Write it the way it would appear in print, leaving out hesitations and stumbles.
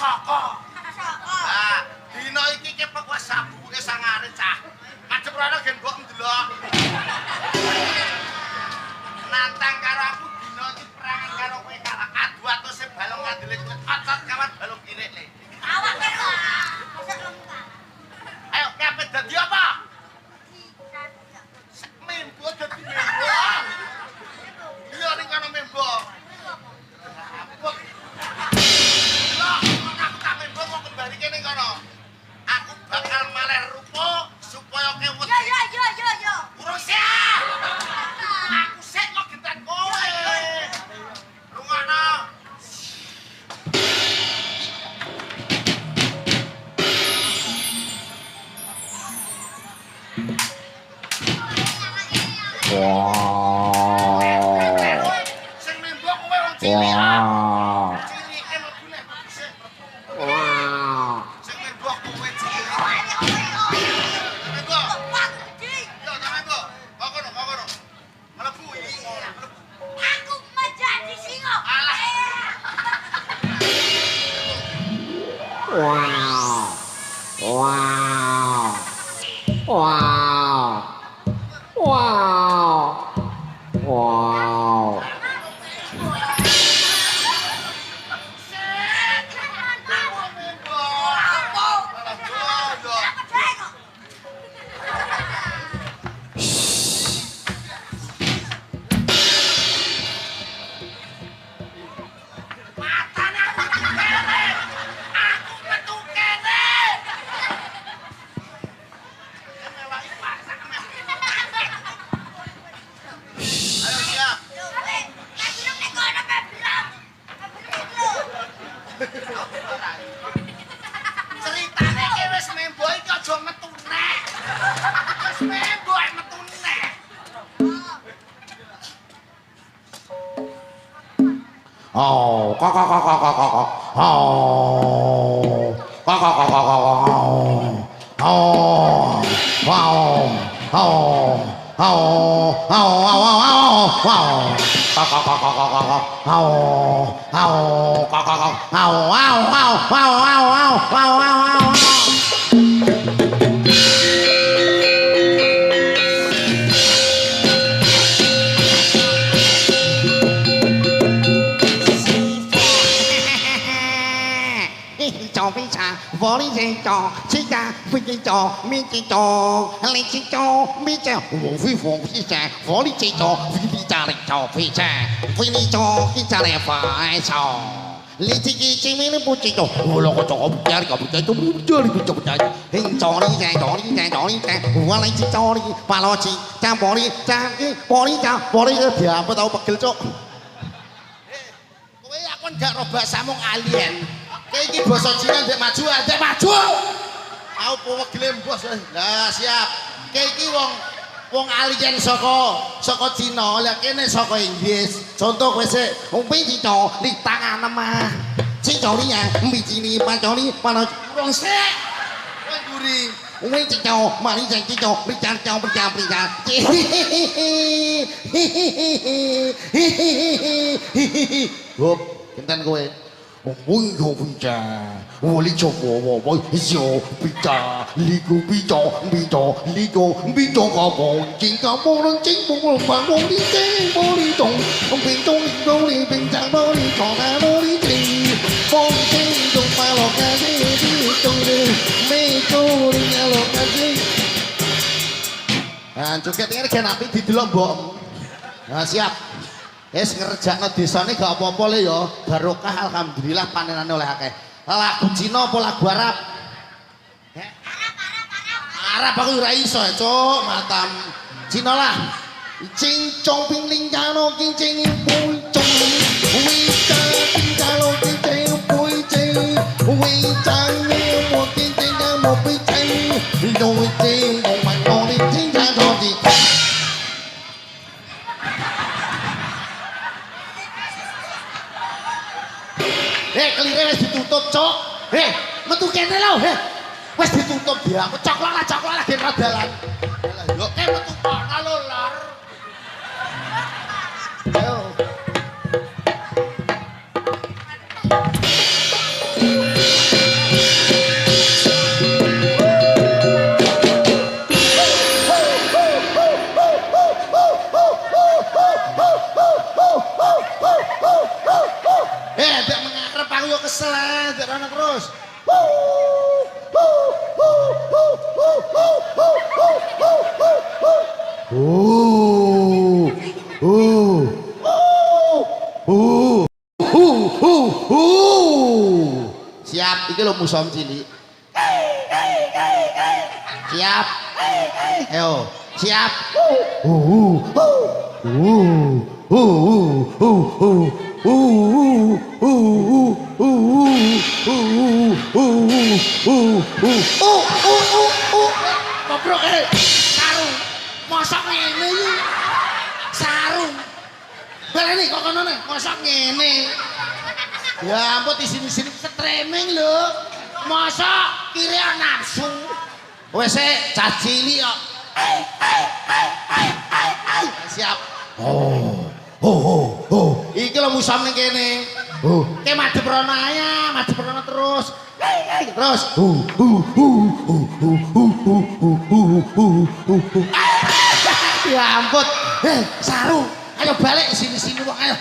saka. Saka. Lah, dina iki ki wis sabuke sangare cah. Madhep rono gen mbok ndelok. Nantang karo aku dina iki perangan karo kowe kalah adu atuse balung ngandele kowe otot kawan balung kirik le. Awak karo. Masa kamu kan. Ayo kabeh dadi apa? Membo dadi membo. Iya ning kono membo. Aku tak membo mau kembali kene kono. Aku bakal maleh rupa supaya kewet. Yo. Urung siap. Aku sik kok gentan kowe. Lungono. Sing membo kowe wong cilik. Cilike mlebu nek sik. Sing membo kowe cilik. Membo. Yo, membo. Kok kono. Mlebu iki. Aku menjadi singa. Alah. Ceritane iki wis membo iki aja metu nek. Wis membo ae metu nek. Chó với cha, vó đi dây chó, chỉ cha, phi dây chó, mi dây chó, lấy dây chó, mi cha, vỗ phi cha, vó đi dây chó, phi cha lấy chó phi cha, phi đi chó, phi cha lấy phải chó. Lý chỉ kỳ chỉ mấy nó bố chỉ chó, lo có chó bố cha đi gặp bố cha, chó bố cha đi chó bố cha, hình chó đi cha, vó lấy chỉ chó đi, và lo chỉ cha bỏ đi cha, bỏ đi thì à bắt đầu bắt kiểu chó. Kowe aku gak ro bahasamu alien. Kayak iki basa Cina ndek maju. Aku wegile bos. Lah siap. Kayak iki wong alien saka Cina, lah kene saka Inggris. Contoh kowe sik, wong pinci cok di tangan mah. Ci cok ni ya, pinci ni pa cok ni pa Wong sik. Kowe nguri. wong pinci cok, mari ci cok, berjan. Hop, kenten kowe. Wong yo pinca, wong li cok wo yo pinca, ligo ka wong jing ka wong nang jing wong bang wong li jing wong li dong, wong pin dong li pin chang bo li chok na bo li jing, wong jing dong pa lo ka di dong li, me ko li ya lo ka jing. Nah, joget ini gen apik didelok mbok. Nah, siap. Wis ngerjakno desane gak apa-apa le ya. Barokah alhamdulillah panenane oleh akeh. Lagu Cina apa lagu Arab? Arab aku ora iso, Cuk, matam. Cina lah. Ching chong ping ling cha no king ching pui chong wi cha ping cha lo king ching pui ching wi cha ni mo king ching cha mo pui ching do wi ching mo man mo ni ching cha do di. Kelire wis ditutup, Cuk. Metu kene lho, wis ditutup dia. Aku coklok lah gen dalan. Yo, metu kono lho, Lor. Ayo. Slender ana terus. Siap, iki lho musom cilik. Siap. Ayo, siap. Koprok sarung. Mosok ngene iki. Sarung. Baleni kok kono ne, mosok ngene. Ya ampun di sini-sini streaming lho. Mosok kiri nafsu. Wes cah cilik kok. Siap. Iki lho musam ning kene. Ke madhep rono ae, madhep rono terus. Terus. Ya ampun. Sarung. Ayo balik sini-sini wong ayo.